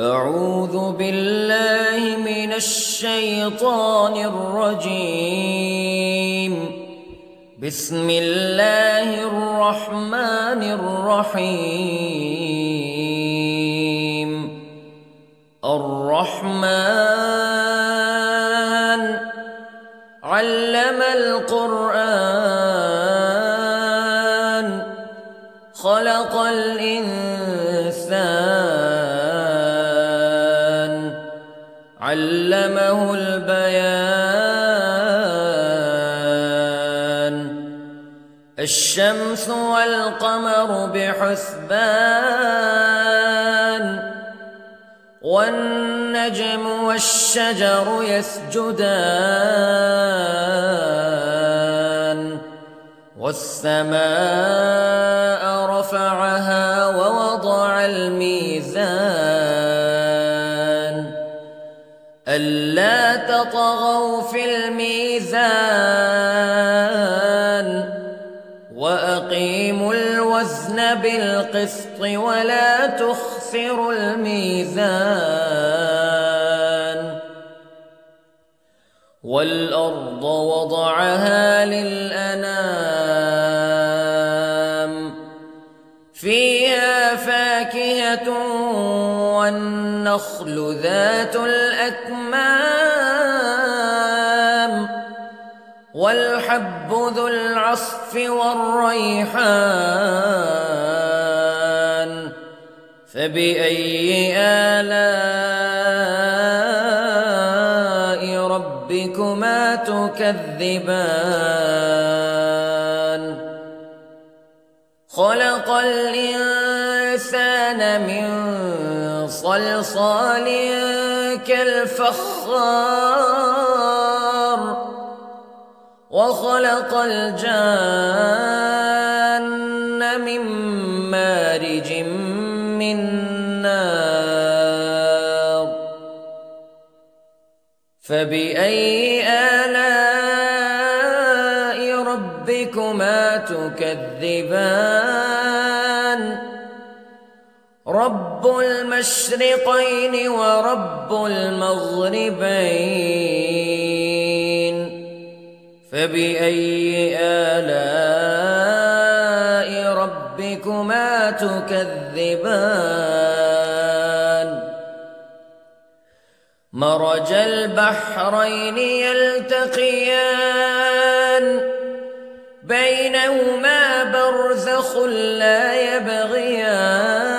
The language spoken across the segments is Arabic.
أعوذ بالله من الشيطان الرجيم. بسم الله الرحمن الرحيم. الرحمن علم القرآن خلق الإنسان علمه البيان. الشمس والقمر بحسبان والنجم والشجر يسجدان والسماء رفعها ووضع الميزان ألا تطغوا في الميزان وأقيموا الوزن بالقسط ولا تخسروا الميزان. والأرض وضعها للأنام فيها فاكهة والنخل ذات الأكمام والحب ذو العصف والريحان فبأي آلاء ربكما تكذبان. خلق الإنسان من صلصال كالفخار وخلق الجان من مارج من نار فبأي آلاء ربكما تكذبان. رب المشرقين ورب المغربين فبأي آلاء ربكما تكذبان. مرج البحرين يلتقيان بينهما برزخ لا يبغيان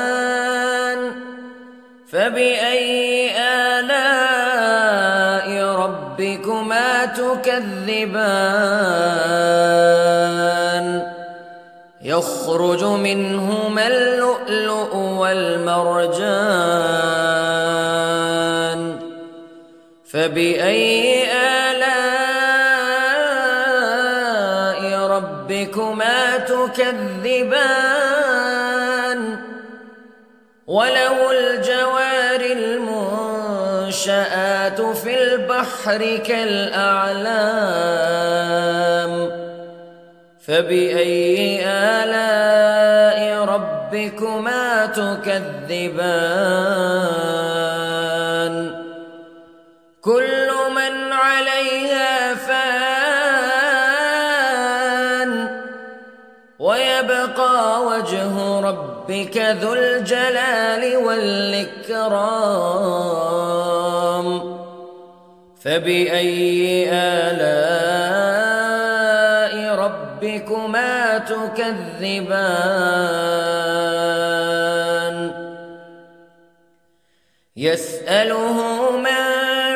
فبأي آلاء ربكما تكذبان. يخرج منهما اللؤلؤ والمرجان فبأي آلاء ربكما تكذبان. وله الجوار المنشآت في البحر كالأعلام فبأي آلاء ربكما تكذبان. كل من عليها فان ويبقى وجه ربك ذو الجلال والإكرام فبأي آلاء ربكما تكذبان. يسأله من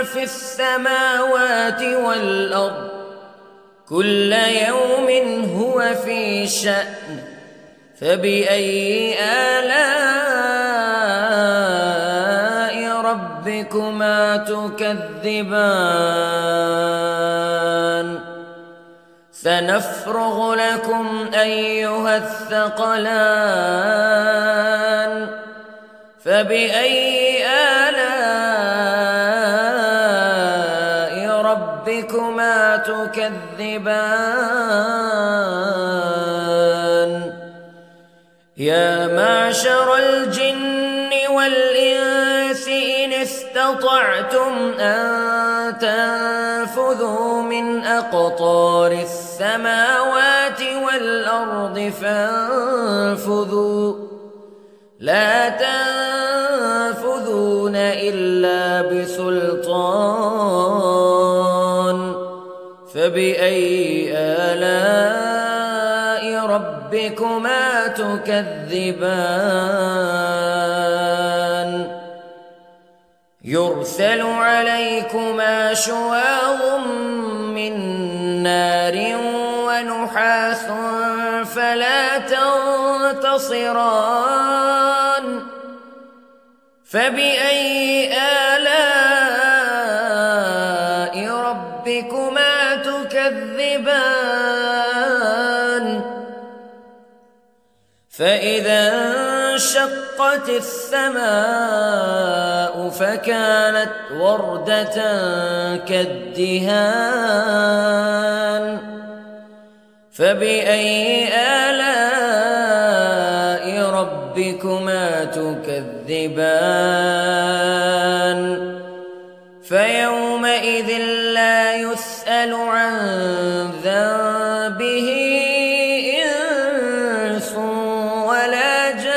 في السماوات والأرض كل يوم هو في شأن فبأي آلاء ربكما تكذبان. سنفرغ لكم أيها الثقلان فبأي آلاء ربكما تكذبان. يا معشر الجن والإنس استطعتم أن تنفذوا من أقطار السماوات والأرض فانفذوا لا تنفذون إلا بسلطان فبأي آلاء ربكما تكذبان يرسل عليكما شواظ من نار ونحاس فلا تنتصران فبأي آلاء ربكما تكذبان فإذا انشقت السماء فكانت وردة كالدهان فبأي آلاء ربكما تكذبان فيومئذ لا يسأل عن ذنبه إنس ولا جان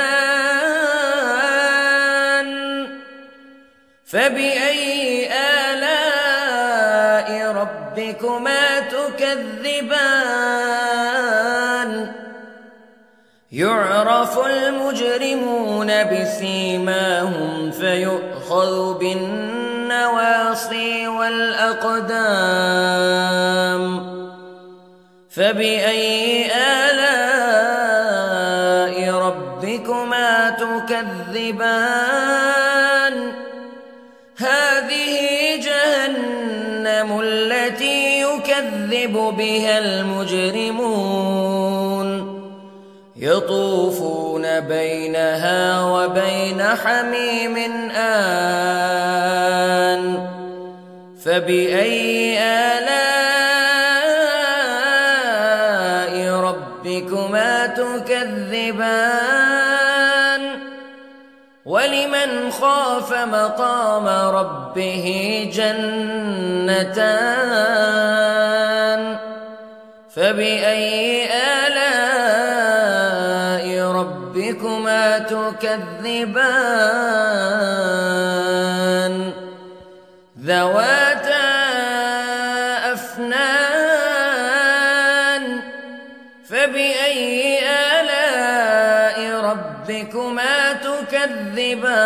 فبأي آلاء ربكما تكذبان يعرف المجرمون بسيماهم فيؤخذ بالنواصي والأقدام فبأي آلاء ربكما تكذبان هذه جهنم التي يكذب بها المجرمون يطوفون بينها وبين حميم آن فبأي آلاء ربكما تكذبان ولمن خاف مقام ربه جنتان فبأي آلاء ربكما تكذبان ذواتا أفنان فبأي آلاء ربكما تكذبان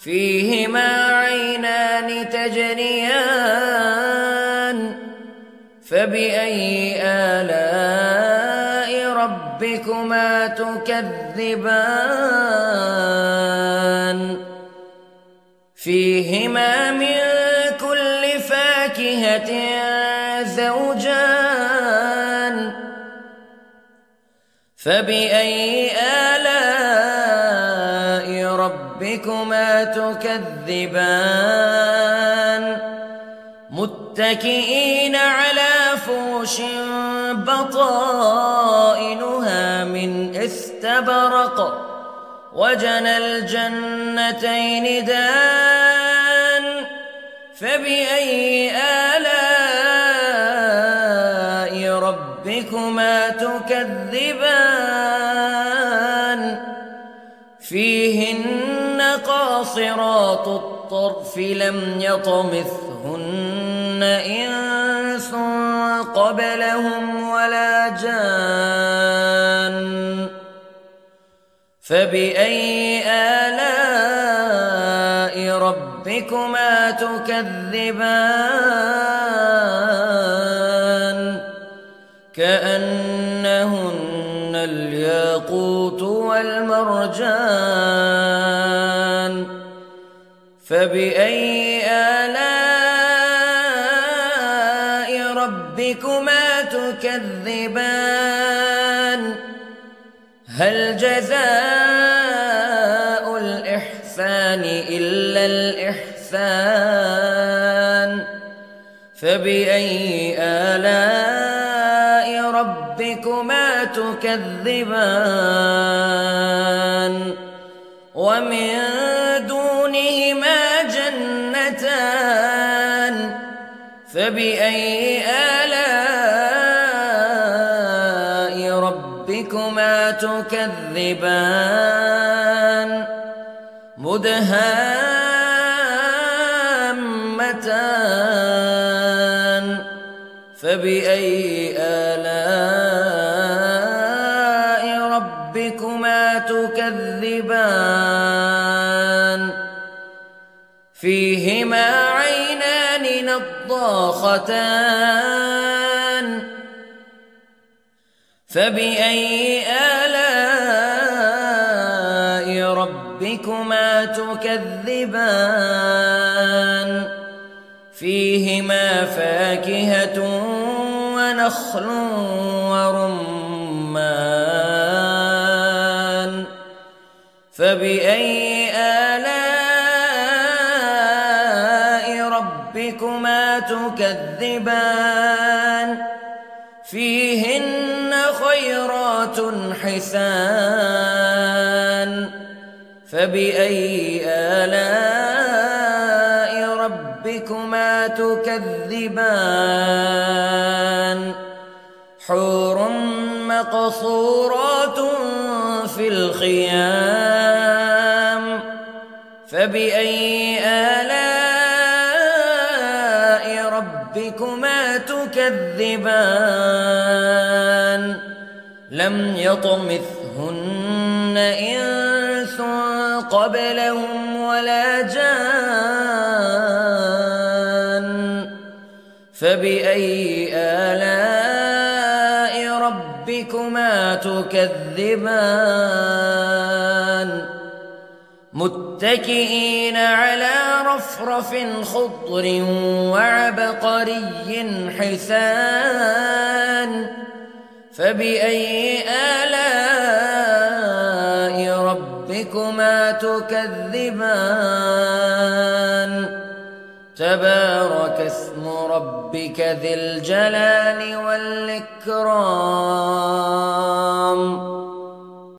فيهما عينان تجريان فبأي آلاء ربكما تكذبان فيهما من كل فاكهة زوجان فبأي آلاء ربكما تكذبان متكئين على فرش بطائنها من استبرق وجنى الجنتين دان فبأي آلاء ربكما تكذبان فيهن قاصرات الطرف لم يطمثهن إنس قبلهم ولا جان فبأي آلاء ربكما تكذبان كأنهن الياقوت والمرجان فبأي آلاء ربكما تكذبان هل جزاء الإحسان إلا الإحسان فبأي آلاء ربكما تكذبان ومن دونهما جنتان فبأي آلاء ربكما تكذبان مدهامتان فبأي آلاء ربكما تكذبان فيهما عينان نضاختان فبأي آلاء ربكما تكذبان فيهما فاكهة ونخل ورمان فبأي آلاء ربكما تكذبان فيهن خيرات حسان فبأي آلاء ربكما تكذبان حور مقصورات في الخيام فبأي آلاء ربكما تكذبان لم يطمثهن إنس قبلهم ولا جان فبأي آلاء ربكما تكذبان متكئين على رفرف خضر وعبقري حسان فبأي آلاء ربكما تكذبان تبارك اسم ربك ذي الجلال والإكرام